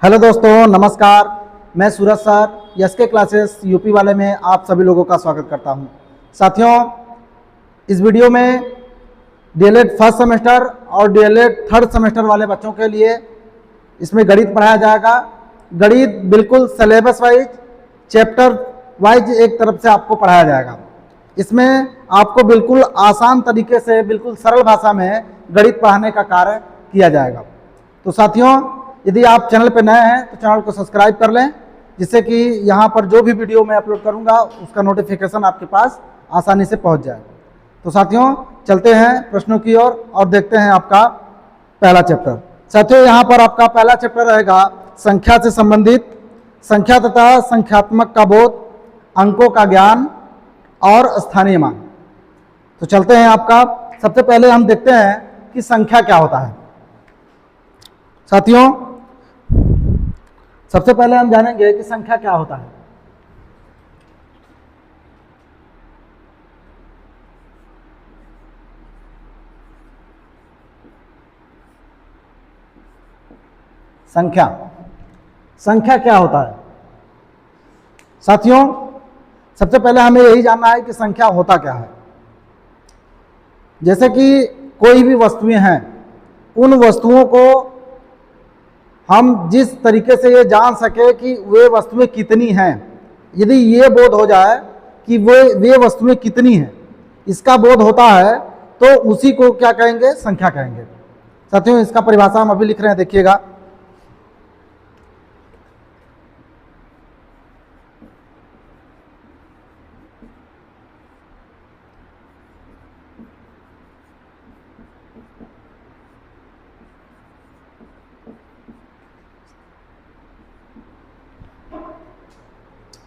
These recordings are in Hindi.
हेलो दोस्तों, नमस्कार। मैं सूरज सर एसके क्लासेस यूपी वाले में आप सभी लोगों का स्वागत करता हूं। साथियों, इस वीडियो में डीएलएड फर्स्ट सेमेस्टर और डीएलएड थर्ड सेमेस्टर वाले बच्चों के लिए इसमें गणित पढ़ाया जाएगा। गणित बिल्कुल सिलेबस वाइज, चैप्टर वाइज एक तरफ से आपको पढ़ाया जाएगा। इसमें आपको बिल्कुल आसान तरीके से, बिल्कुल सरल भाषा में गणित पढ़ाने का कार्य किया जाएगा। तो साथियों, यदि आप चैनल पर नए हैं तो चैनल को सब्सक्राइब कर लें, जिससे कि यहाँ पर जो भी वीडियो मैं अपलोड करूँगा उसका नोटिफिकेशन आपके पास आसानी से पहुँच जाए। तो साथियों, चलते हैं प्रश्नों की ओर और देखते हैं आपका पहला चैप्टर। साथियों, यहाँ पर आपका पहला चैप्टर रहेगा संख्या से संबंधित, संख्या तथा संख्यात्मक का बोध, अंकों का ज्ञान और स्थानीय मान। तो चलते हैं आपका, सबसे पहले हम देखते हैं कि संख्या क्या होता है। साथियों, सबसे पहले हम जानेंगे कि संख्या क्या होता है। संख्या क्या होता है। साथियों, सबसे पहले हमें यही जानना है कि संख्या होता क्या है। जैसे कि कोई भी वस्तुएं हैं, उन वस्तुओं को हम जिस तरीके से ये जान सके कि वे वस्तुएं कितनी हैं, यदि ये बोध हो जाए कि वे वस्तुएं कितनी हैं, इसका बोध होता है, तो उसी को क्या कहेंगे, संख्या कहेंगे। साथियों, इसका परिभाषा हम अभी लिख रहे हैं, देखिएगा।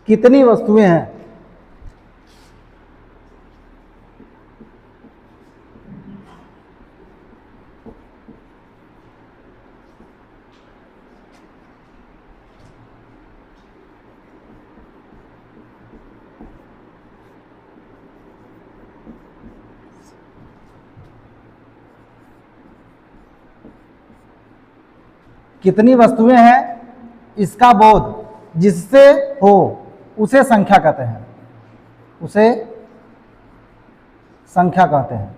कितनी वस्तुएं हैं, कितनी वस्तुएं हैं, इसका बोध जिससे हो उसे संख्या कहते हैं, उसे संख्या कहते हैं।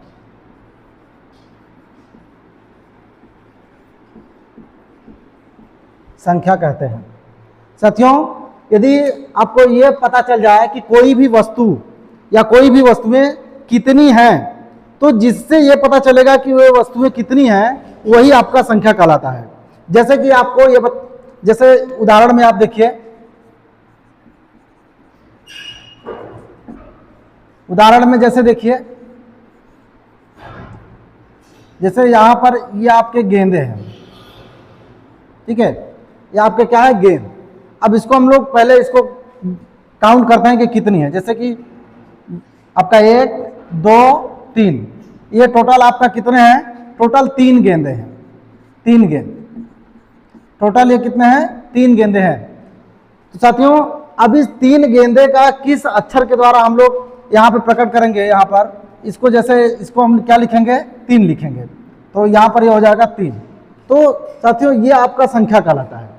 संख्या कहते हैं। साथियों, यदि आपको यह पता चल जाए कि कोई भी वस्तु या कोई भी वस्तुएं कितनी हैं, तो जिससे यह पता चलेगा कि वे वस्तुएं कितनी हैं, वही आपका संख्या कहलाता है। जैसे कि आपको जैसे उदाहरण में आप देखिए, उदाहरण में जैसे देखिए, जैसे यहां पर ये आपके गेंदे हैं, ठीक है, ये आपके क्या है, गेंद। अब इसको हम लोग पहले इसको काउंट करते हैं कि कितनी है। जैसे कि आपका 1 2 3, ये टोटल आपका कितने हैं, टोटल 3 गेंदे हैं। 3 गेंद टोटल, ये कितने हैं, 3 गेंदे हैं। तो साथियों, अब इस 3 गेंदे का किस अक्षर के द्वारा हम लोग यहाँ पे प्रकट करेंगे, यहाँ पर इसको, जैसे इसको हम क्या लिखेंगे, 3 लिखेंगे, तो यहाँ पर ये हो जाएगा 3। तो साथियों, ये आपका संख्या कहलाता है।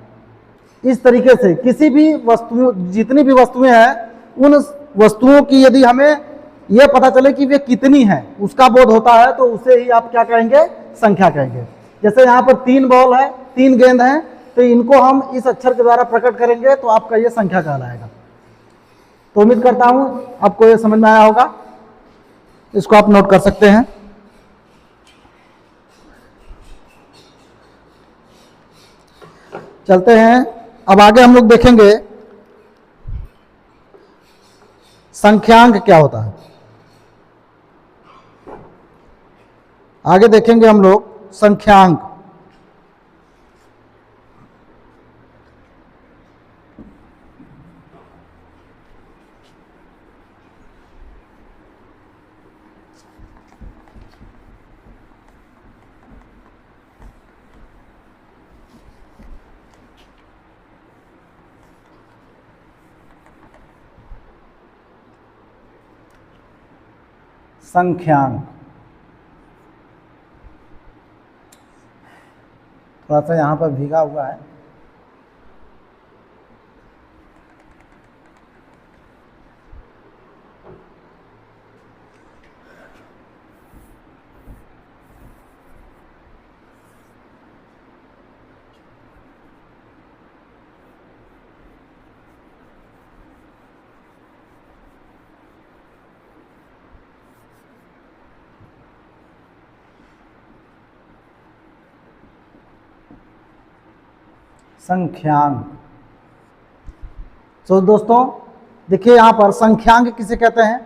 इस तरीके से किसी भी वस्तु, जितनी भी वस्तुएं हैं, उन वस्तुओं की यदि हमें यह पता चले कि वे कितनी हैं, उसका बोध होता है, तो उसे ही आप क्या कहेंगे, संख्या कहेंगे। जैसे यहाँ पर 3 बॉल है, 3 गेंद हैं, तो इनको हम इस अक्षर के द्वारा प्रकट करेंगे, तो आपका ये संख्या कहलाएगा। तो उम्मीद करता हूं आपको ये समझ में आया होगा। इसको आप नोट कर सकते हैं। चलते हैं, अब आगे हम लोग देखेंगे संख्यांक क्या होता है। आगे देखेंगे हम लोग संख्यांक। संख्यांक, थोड़ा सा यहाँ पर भीगा हुआ है, संख्यांक। तो दोस्तों देखिए यहाँ पर संख्यांक किसे कहते हैं?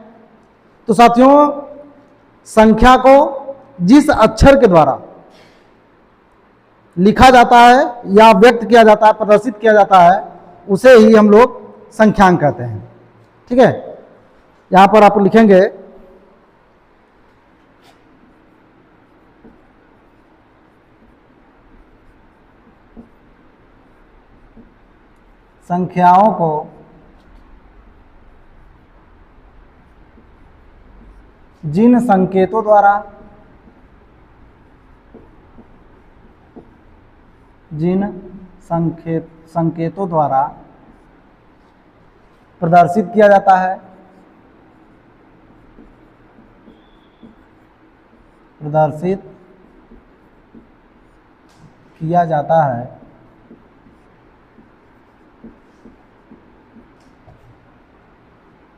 तो साथियों संख्या को जिस अक्षर के द्वारा लिखा जाता है या व्यक्त किया जाता है, प्रदर्शित किया जाता है, उसे ही हम लोग संख्यांक कहते हैं। ठीक है, यहां पर आप लिखेंगे संख्याओं को जिन संकेतों द्वारा प्रदर्शित किया जाता है,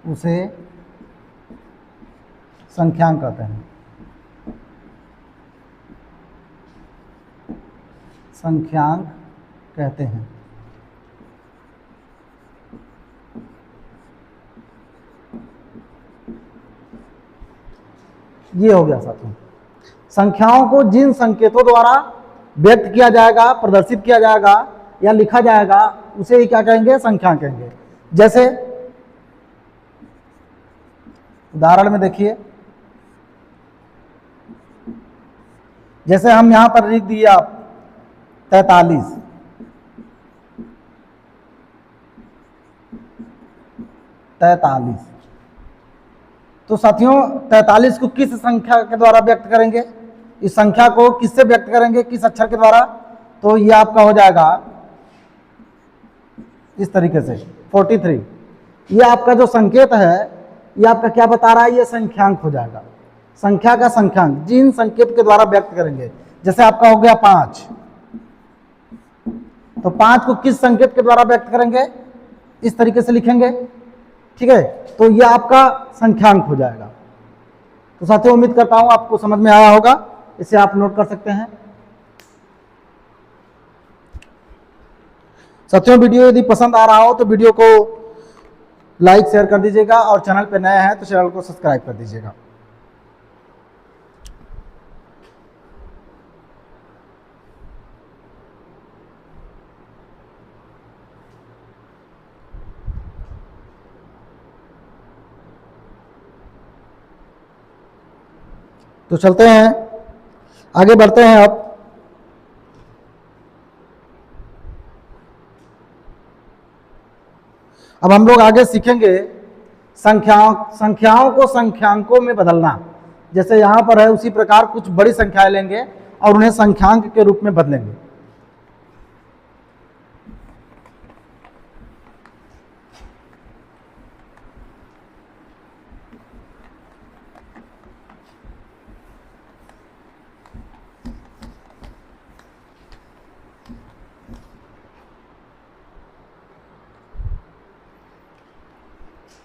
उसे संख्यांक कहते हैं। संख्यांक कहते हैं। ये हो गया साथियों, संख्याओं को जिन संकेतों द्वारा व्यक्त किया जाएगा, प्रदर्शित किया जाएगा या लिखा जाएगा, उसे ही क्या कहेंगे? संख्यांक कहेंगे। जैसे उदाहरण में देखिए, जैसे हम यहां पर लिख दिए आप 43, तो साथियों 43 को किस संख्या के द्वारा व्यक्त करेंगे? इस संख्या को किससे व्यक्त करेंगे, किस अक्षर के द्वारा? तो ये आपका हो जाएगा इस तरीके से 43। ये आपका जो संकेत है ये आपका क्या बता रहा है? ये संख्यांक हो जाएगा। संख्या का संख्यांक जिन संकेत के द्वारा व्यक्त करेंगे। जैसे आपका हो गया 5, तो 5 को किस संकेत के द्वारा व्यक्त करेंगे? इस तरीके से लिखेंगे। ठीक है, तो ये आपका संख्यांक हो जाएगा। तो साथियों उम्मीद करता हूं आपको समझ में आया होगा, इसे आप नोट कर सकते हैं। साथियों वीडियो यदि पसंद आ रहा हो तो वीडियो को लाइक शेयर कर दीजिएगा, और चैनल पे नए हैं तो चैनल को सब्सक्राइब कर दीजिएगा। तो चलते हैं, आगे बढ़ते हैं। अब हम लोग आगे सीखेंगे संख्याओं को संख्यांकों में बदलना। जैसे यहां पर है उसी प्रकार कुछ बड़ी संख्याएं लेंगे और उन्हें संख्यांक के रूप में बदलेंगे।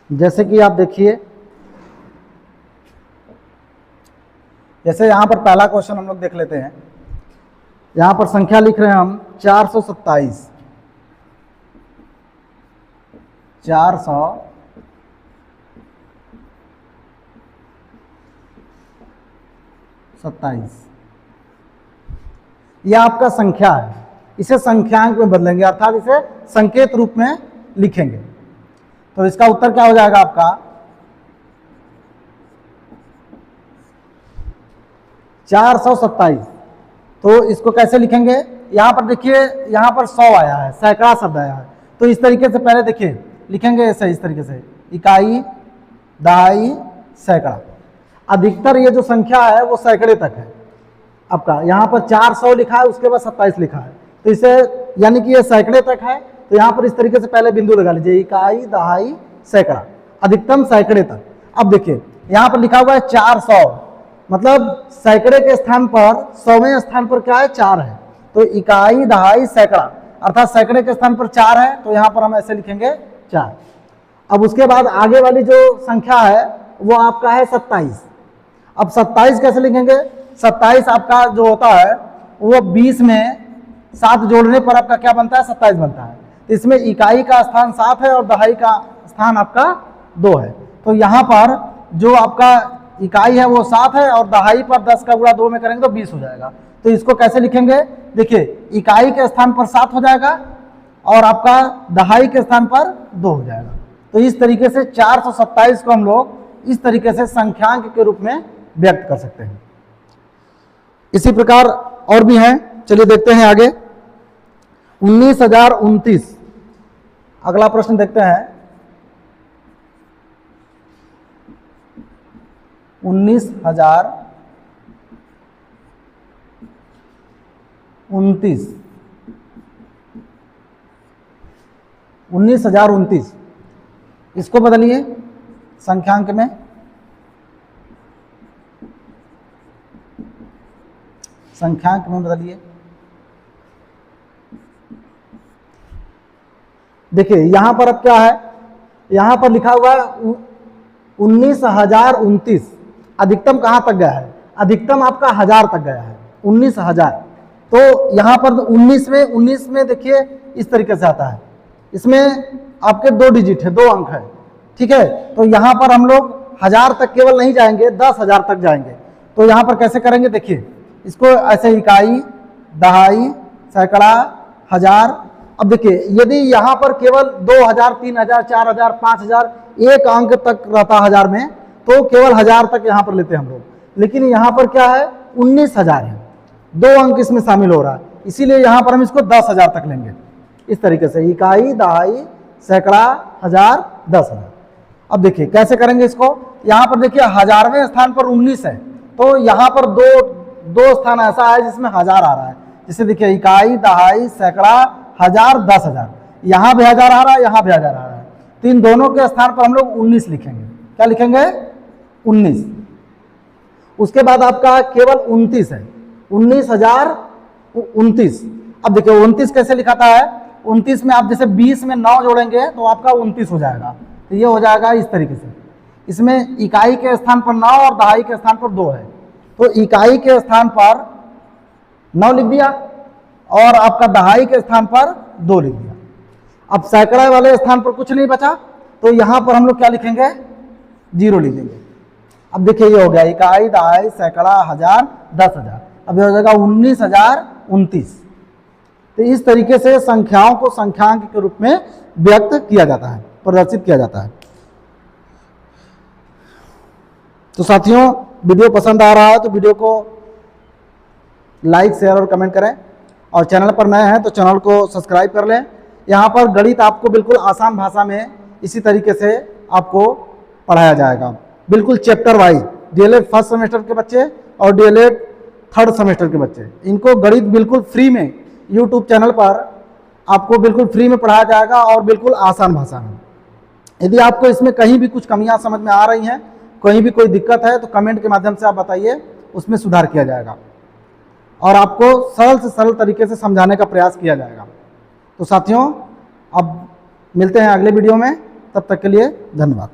जैसे कि आप देखिए, जैसे यहां पर पहला क्वेश्चन हम लोग देख लेते हैं। यहां पर संख्या लिख रहे हैं हम 427। 427 यह आपका संख्या है, इसे संख्यांक में बदलेंगे, अर्थात इसे संकेत रूप में लिखेंगे। तो इसका उत्तर क्या हो जाएगा आपका? 427। तो इसको कैसे लिखेंगे? यहां पर देखिए, यहां पर 100 आया है, सैकड़ा शब्द आया है, तो इस तरीके से पहले देखिए लिखेंगे ऐसे, इस तरीके से इकाई, दहाई, सैकड़ा। अधिकतर ये जो संख्या है वो सैकड़े तक है आपका। यहां पर 400 लिखा है, उसके बाद 27 लिखा है, तो इसे यानी कि ये सैकड़े तक है। तो यहां पर इस तरीके से पहले बिंदु लगा लीजिए, इकाई, दहाई, सैकड़ा, अधिकतम सैकड़े तक। अब देखिए यहां पर लिखा हुआ है 400, मतलब सैकड़े के स्थान पर 100वें स्थान पर क्या है? 4 है। तो इकाई, दहाई, सैकड़ा, अर्थात सैकड़े के स्थान पर 4 है, तो यहां पर हम ऐसे लिखेंगे 4। अब उसके बाद आगे वाली जो संख्या है वो आपका है 27। अब 27 कैसे लिखेंगे? 27 आपका जो होता है वो 20 में 7 जोड़ने पर आपका क्या बनता है, 27 बनता है। तो इसमें इकाई का स्थान 7 है और दहाई का स्थान आपका 2 है। तो यहाँ पर जो आपका इकाई है वो 7 है और दहाई पर 10 का गुणा 2 में करेंगे तो 20 हो जाएगा। तो इसको कैसे लिखेंगे, देखिए इकाई के स्थान पर 7 हो जाएगा और आपका दहाई के स्थान पर 2 हो जाएगा। तो इस तरीके से 427 को हम लोग इस तरीके से संख्यांक के रूप में व्यक्त कर सकते हैं। इसी प्रकार और भी हैं, चलिए देखते हैं आगे। 19,029 अगला प्रश्न देखते हैं। 19,029 इसको बदलिए संख्यांक में। संख्यांक में बदलिए। देखिए यहां पर अब क्या है, यहां पर लिखा हुआ है 19,029। अधिकतम कहां तक गया है, अधिकतम आपका 1000 तक गया है, 19,000। तो यहां पर 19 में देखिए इस तरीके से आता है, इसमें आपके 2 डिजिट है, 2 अंक है, ठीक है। तो यहां पर हम लोग 1000 तक केवल नहीं जाएंगे, 10,000 तक जाएंगे। तो यहां पर कैसे करेंगे, देखिए इसको ऐसे इकाई, दहाई, सैकड़ा, हजार। अब देखिए यदि यहां पर केवल 2000, 3000, 4000, 5000 एक अंक तक रहता 1000 में तो केवल 1000 तक यहां पर लेते हैं हम लोग। लेकिन यहां पर क्या है, 19,000 है, 2 अंक इसमें शामिल हो रहा है, इसीलिए यहां पर हम इसको 10,000 तक लेंगे। इस तरीके से इकाई, दहाई, सैकड़ा, हजार, 10,000। अब देखिए कैसे करेंगे इसको। यहां पर देखिए 1000वें स्थान पर 19 है, तो यहां पर दो स्थान ऐसा है जिसमें 1000 आ रहा है। जैसे देखिए इकाई, दहाई, सैकड़ा, हजार, 10,000। यहां भी 1000 आ रहा है, यहां भी 1000 आ रहा है। तो इन दोनों के स्थान पर हम लोग 19 लिखेंगे। क्या लिखेंगे, 19। उसके बाद आपका केवल 29 है, 19,029। अब देखिए 29 कैसे लिखाता है, 29 में आप जैसे 20 में 9 जोड़ेंगे तो आपका 29 हो जाएगा। तो ये हो जाएगा इस तरीके से। इसमें इकाई के स्थान पर 9 और दहाई के स्थान पर 2 है, तो इकाई के स्थान पर 9 लिख दिया और आपका दहाई के स्थान पर 2 लिख दिया। अब सैकड़ा वाले स्थान पर कुछ नहीं बचा, तो यहां पर हम लोग क्या लिखेंगे, 0 लिख देंगे। अब देखिए ये हो गया इकाई, दहाई, सैकड़ा, हजार, 10,000। अब ये हो जाएगा 19,029। तो इस तरीके से संख्याओं को संख्यांक के रूप में व्यक्त किया जाता है, प्रदर्शित किया जाता है। तो साथियों वीडियो पसंद आ रहा है तो वीडियो को लाइक, शेयर और कमेंट करें, और चैनल पर नए हैं तो चैनल को सब्सक्राइब कर लें। यहाँ पर गणित आपको बिल्कुल आसान भाषा में इसी तरीके से आपको पढ़ाया जाएगा, बिल्कुल chapter wise. DElEd first semester के बच्चे और डीएलएड थर्ड सेमेस्टर के बच्चे, इनको गणित बिल्कुल फ्री में यूट्यूब चैनल पर आपको बिल्कुल फ्री में पढ़ाया जाएगा और बिल्कुल आसान भाषा में। यदि आपको इसमें कहीं भी कुछ कमियां समझ में आ रही हैं, कहीं भी कोई दिक्कत है तो कमेंट के माध्यम से आप बताइए, उसमें सुधार किया जाएगा और आपको सरल से सरल तरीके से समझाने का प्रयास किया जाएगा। तो साथियों अब मिलते हैं अगले वीडियो में, तब तक के लिए धन्यवाद।